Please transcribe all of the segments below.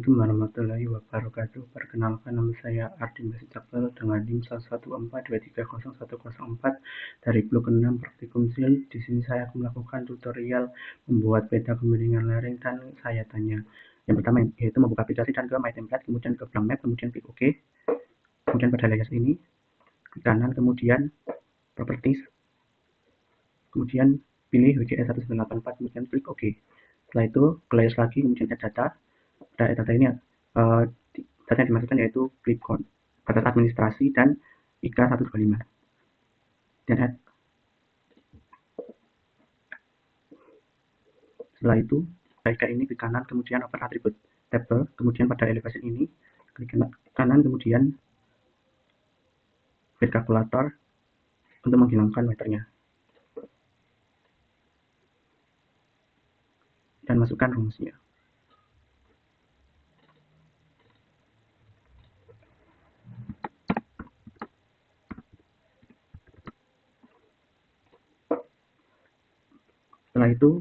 Assalamualaikum warahmatullahi wabarakatuh. Perkenalkan, nama saya Ardi Masih Cakil dengan NIM 114230104 dari blok 6 Praktikum SIL. Di sini saya akan melakukan tutorial membuat peta pembimbingan lereng dan saya tanya. Yang pertama yaitu membuka aplikasi dan ke My Template, kemudian ke Blank Map, kemudian klik OK. Kemudian pada layar ini klik kanan, kemudian Properties, kemudian pilih WGS 1984, kemudian klik OK. Setelah itu ke layar lagi, kemudian add data. Data ini data yang dimasukkan yaitu clipcode, batas administrasi, dan IK 125. Dan add. Setelah itu IK ini klik kanan, kemudian open attribute table, kemudian pada elevation ini klik kanan, kemudian fit calculator untuk menghilangkan meternya dan masukkan rumusnya. Setelah itu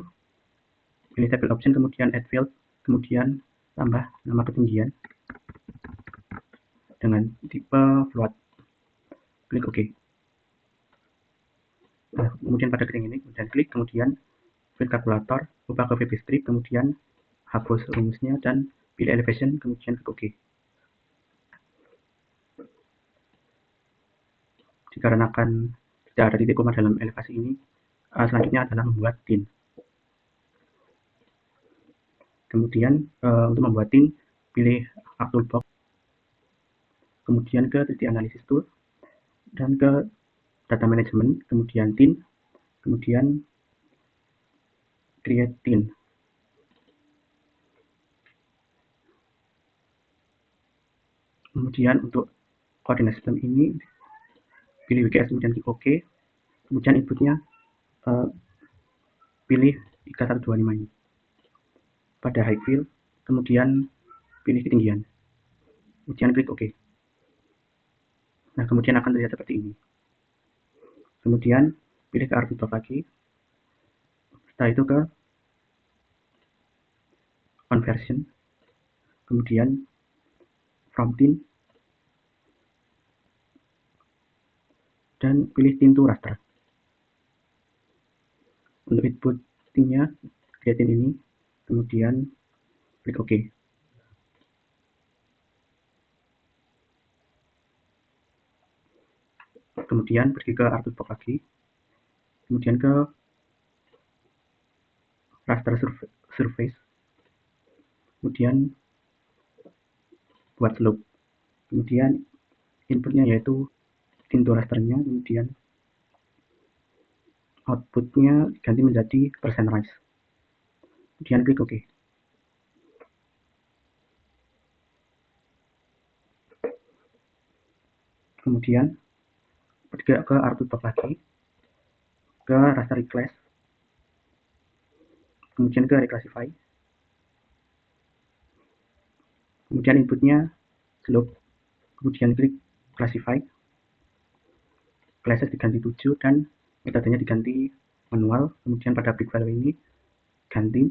pilih table option, kemudian add field, kemudian tambah nama ketinggian dengan tipe float, klik OK. Nah, kemudian pada kering ini kemudian klik, kemudian fit calculator, ubah ke VB strip, kemudian hapus rumusnya dan pilih elevation, kemudian klik OK. Dikarenakan tidak ada titik koma dalam elevasi ini, selanjutnya adalah membuat tin. Kemudian untuk membuat tin, pilih Arc Toolbox, kemudian ke 3D Analysis Tool, dan ke Data Management, kemudian tin, kemudian Create Tin. Kemudian untuk koordinat sistem ini, pilih WGS, kemudian klik OK. Kemudian inputnya pilih IK 125 ini. Pada height field, kemudian pilih ketinggian, kemudian klik OK. Nah, kemudian akan terlihat seperti ini. Kemudian pilih ke arc toolbox lagi. Setelah itu ke conversion, kemudian from tin, dan pilih tin to raster. Untuk input tinnya, create tin ini, kemudian klik OK. Kemudian pergi ke arc toolbox lagi, kemudian ke raster surface, kemudian buat slope, kemudian inputnya yaitu tin to rasternya, kemudian outputnya diganti menjadi percent rise, kemudian klik OK. Kemudian pergi ke arc toolbox lagi, ke raster reclass, kemudian ke reclassify, kemudian inputnya slope, kemudian klik classify, classes diganti 7 dan metodenya diganti manual, kemudian pada big value ini ganti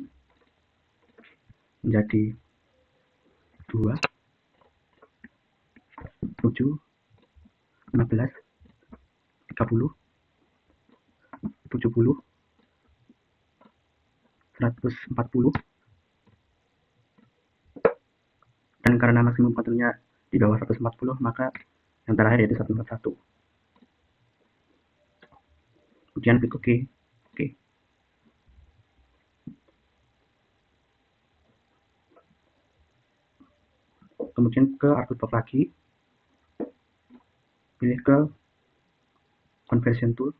menjadi 2, 7, 15, 30, 70, 140, dan karena maksimum kontrolnya di bawah 140, maka yang terakhir yaitu 141. Kemudian klik OK. Oke. Kemudian ke arc toolbox lagi, pilih ke conversion tool,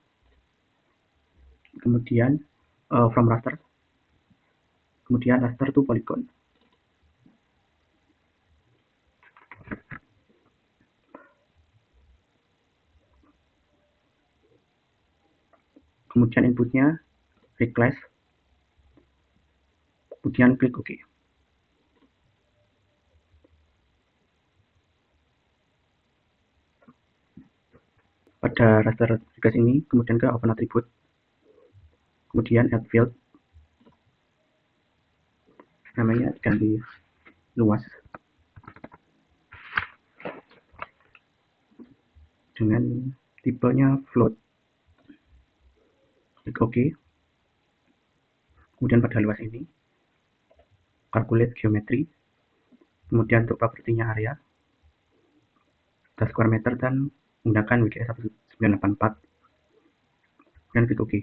kemudian from raster, kemudian raster to polygon. Kemudian inputnya reclass, kemudian klik OK. Pada raster reclass ini, kemudian ke open attribute, kemudian add field, namanya ganti luas dengan tipenya float. Klik OK. Kemudian pada luas ini calculate geometry, kemudian untuk propertinya area, square meter, dan menggunakan WGS 1984, dan klik OK.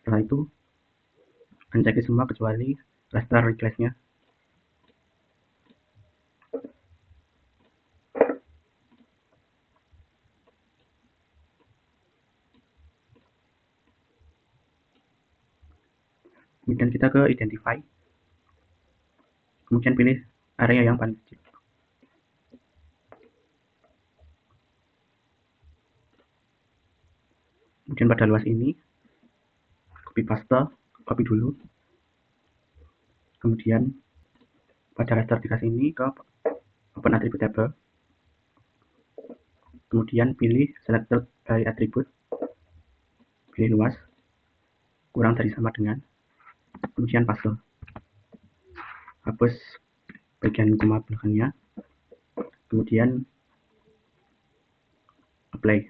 Setelah itu uncek semua kecuali raster request-nya. Kemudian kita ke identify, kemudian pilih area yang paling kecil. Kemudian pada luas ini copy paste, copy dulu. Kemudian pada raster dikasih ini ke open attribute table. Kemudian pilih selected by attribute, pilih luas kurang dari sama dengan, kemudian paste. Hapus bagian koma belakangnya, kemudian apply.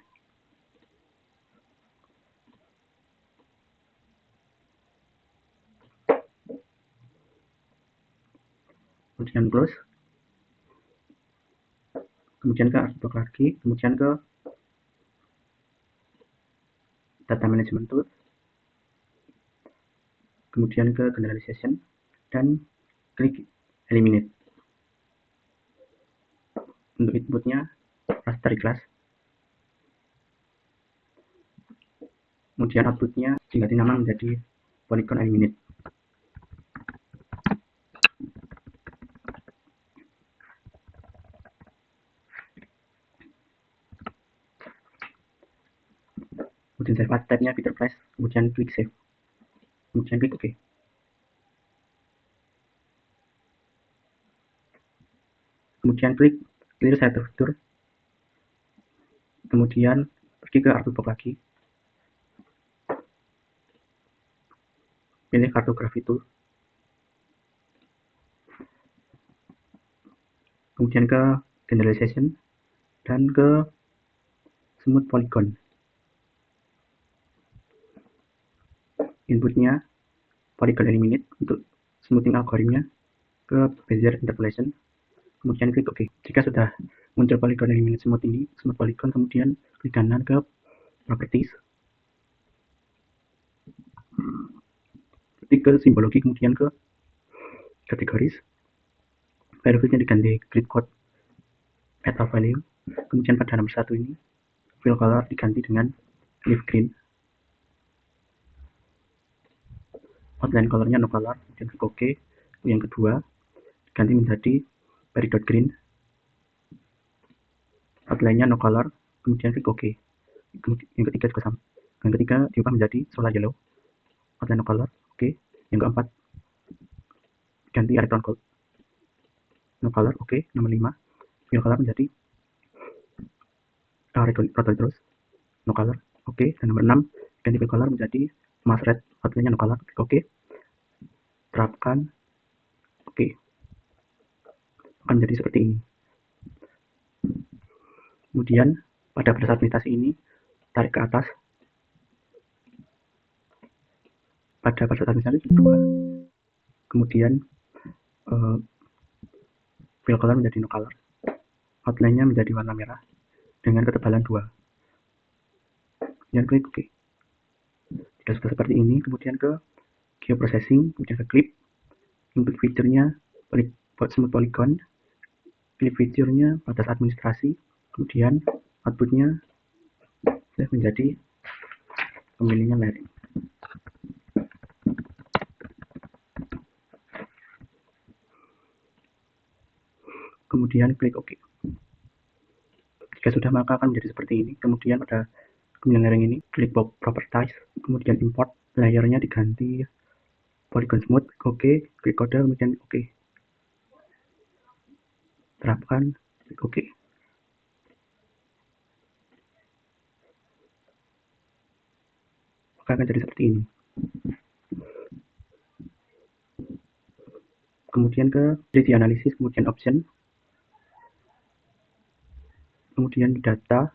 Kemudian close, kemudian ke artwork lagi, kemudian ke data management tool, kemudian ke generalization, dan klik eliminate. Untuk inputnya raster class, kemudian outputnya diganti nama menjadi polygon eliminate. Kemudian save as type-nya Peter Price, kemudian klik save, kemudian klik OK. Kemudian klik clear selector feature, kemudian pergi ke artwork lagi, pilih cartography tool, kemudian ke generalization, dan ke smooth polygon. Inputnya polygon eliminate untuk smoothing algoritmnya ke Bezier interpolation, kemudian klik OK. Jika sudah muncul polygon eliminate smooth ini, smooth polygon, kemudian klik kanan ke properties, ketik ke simbologi, kemudian ke kategoris, value-nya diganti grid code meta value, kemudian pada nomor 1 ini fill color diganti dengan leaf green, outline colornya no color, kemudian klik OK. Yang kedua ganti menjadi peridot green, outline-nya no color, kemudian klik OK. Yang ketiga juga sama, yang ketiga diubah menjadi solar yellow, outline no color, OK. Yang keempat ganti electron gold, no color, OK. Nomor 5 fill color menjadi rhodolithos, no color, OK. Dan nomor 6 ganti fill color menjadi mass red, outline-nya no color, klik OK. Terapkan OK. Akan menjadi seperti ini. Kemudian pada proses administrasi ini tarik ke atas. Pada proses administrasi kedua, kemudian fill color menjadi no color, outline-nya menjadi warna merah dengan ketebalan 2. Kemudian klik OK. Jika sudah seperti ini, kemudian ke geoprocessing, kemudian ke clip. Input feature-nya smooth polygon, clip feature-nya batas administrasi, kemudian output-nya menjadi pemilihan layering. Kemudian klik OK. Jika sudah, maka akan menjadi seperti ini. Kemudian pada pemilihan layering ini klik properties, kemudian import, layernya diganti polygon smooth, OK, klik kode, kemudian OK. Terapkan, klik OK. maka akan jadi seperti ini. Kemudian ke 3D analisis, kemudian option, kemudian data,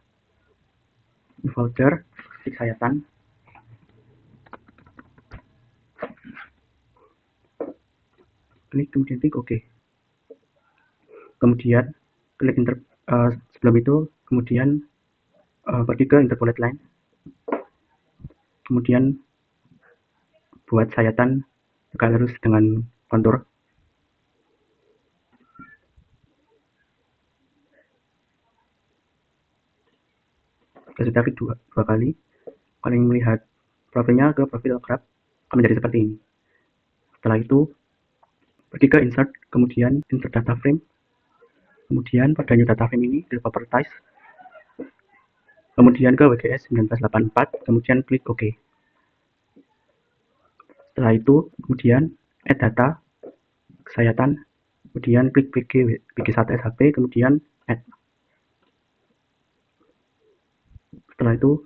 folder, klik sayatan, klik kemudian klik OK. Kemudian klik sebelum itu kemudian pergi ke interpolate line, kemudian buat sayatan tegak lurus dengan kontur. Sudah klik dua kali. Kalau ingin melihat profilnya ke profil grab akan menjadi seperti ini. Setelah itu pergi ke insert, kemudian insert data frame, kemudian pada new data frame ini klik properties, kemudian ke WGS 1984, kemudian klik OK. Setelah itu kemudian add data, sayatan, kemudian klik PG1 SHP, kemudian add. Setelah itu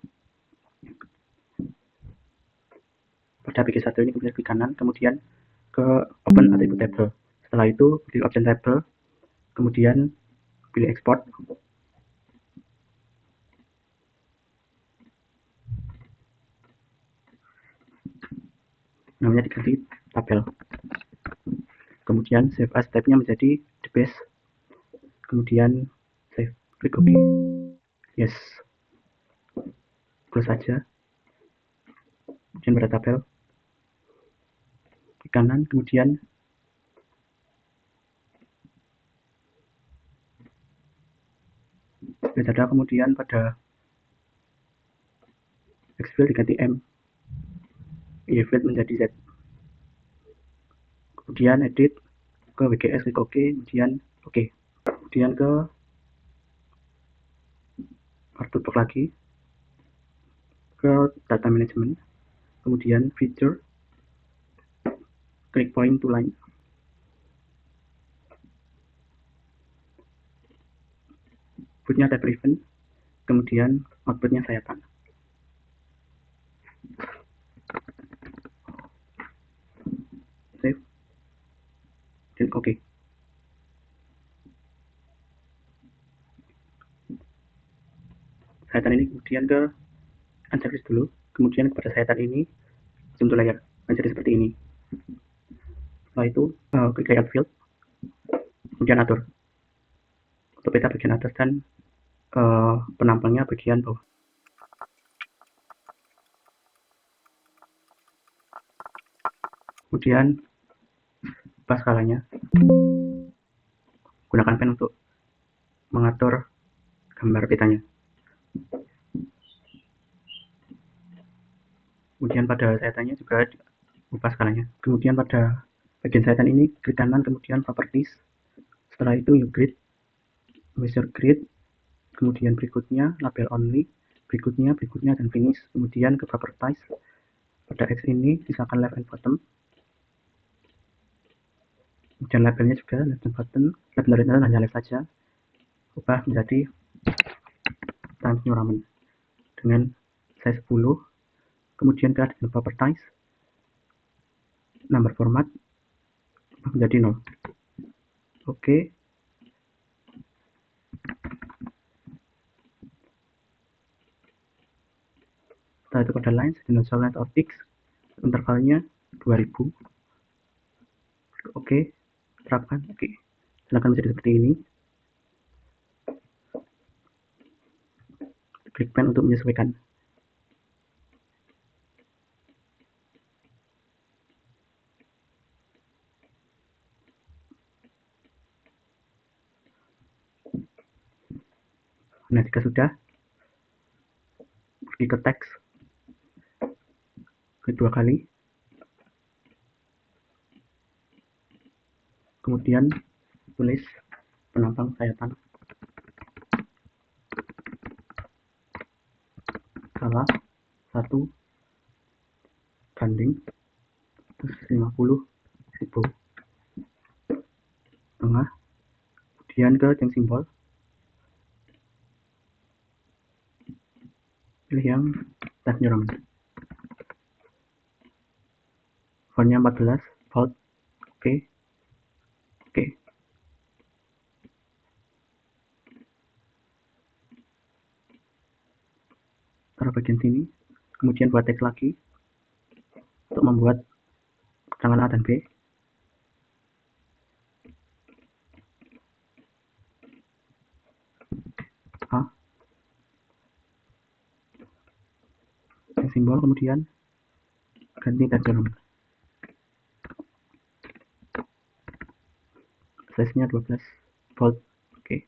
pada PG1 ini kemudian klik kanan, kemudian ke open attribute table. Setelah itu pilih option table, kemudian pilih export. Namanya diganti tabel. Kemudian save as type-nya menjadi the base. Kemudian save, klik OK. Yes. Close saja. Kemudian pada tabel klik kanan, kemudian data, kemudian pada Xfield diganti M, YField menjadi Z. Kemudian edit ke WGS, klik OK, kemudian OK. Kemudian ke output box lagi, ke data management, kemudian feature, klik point to line, inputnya table event, kemudian outputnya sayatan. Save dan OK. Sayatan ini kemudian ke unchecklist dulu, kemudian kepada sayatan ini zoom to layer menjadi seperti ini. Setelah itu klik layout field, kemudian atur untuk peta bagian atas dan penampangnya bagian bawah. Kemudian ubah skalanya, gunakan pen untuk mengatur gambar petanya. Kemudian pada sayatannya juga ubah skalanya. Kemudian pada bagian sayatan ini klik kanan, kemudian properties. Setelah itu new grid, measure grid, kemudian berikutnya label only, berikutnya dan finish. Kemudian ke properties. Pada X ini misalkan left and bottom, kemudian labelnya juga left and bottom, label hanya left saja, ubah menjadi Times New Roman dengan size 10, kemudian ke additional properties, number format ubah menjadi 0. Oke. Setelah itu pada lines dimensional length of x, intervalnya 2000. Oke, terapkan. Oke, silakan menjadi seperti ini. Klik pen untuk menyesuaikan. Nah, jika sudah, pergi ke teks, klik 2 kali, kemudian tulis penampang sayatan salah 1 banding 150.000 tengah, kemudian ke jam simbol, pilih yang Times New Roman. fontnya 14 bold. Oke. Oke. Taruh bagian sini, kemudian buat teks lagi untuk membuat keterangan A dan B. A, simbol, kemudian ganti background, size-nya 12 bold. Oke.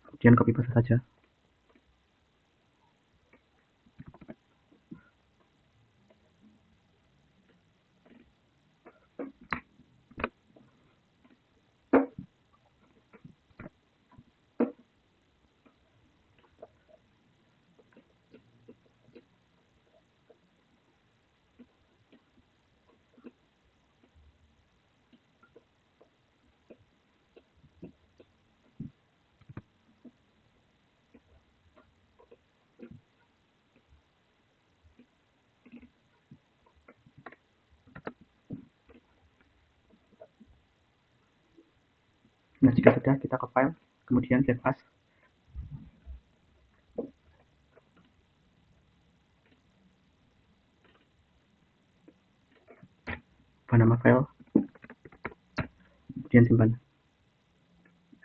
Kemudian copy paste saja. Nah, jika sudah, kita ke file, kemudian save as. Nama file, kemudian simpan.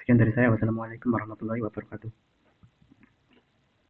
Sekian dari saya. Wassalamualaikum warahmatullahi wabarakatuh.